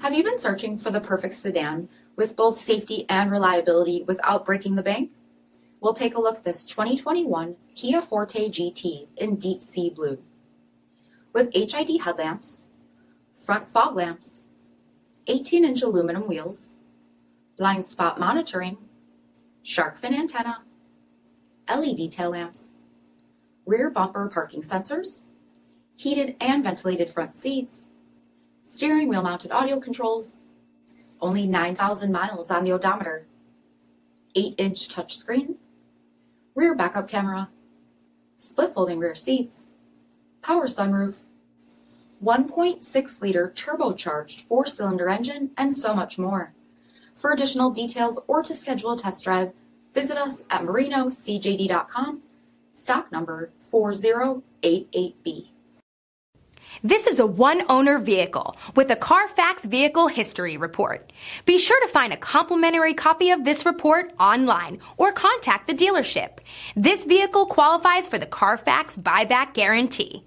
Have you been searching for the perfect sedan with both safety and reliability without breaking the bank? We'll take a look at this 2021 Kia Forte GT in deep sea blue. With HID headlamps, front fog lamps, 18-inch aluminum wheels, blind spot monitoring, shark fin antenna, LED tail lamps, rear bumper parking sensors, heated and ventilated front seats, steering wheel mounted audio controls, only 9,000 miles on the odometer, 8-inch touchscreen, rear backup camera, split folding rear seats, power sunroof, 1.6-liter turbocharged 4-cylinder engine, and so much more. For additional details or to schedule a test drive, visit us at marinocjd.com, stock number 4088B. This is a one-owner vehicle with a CARFAX Vehicle History Report. Be sure to find a complimentary copy of this report online or contact the dealership. This vehicle qualifies for the CARFAX Buyback Guarantee.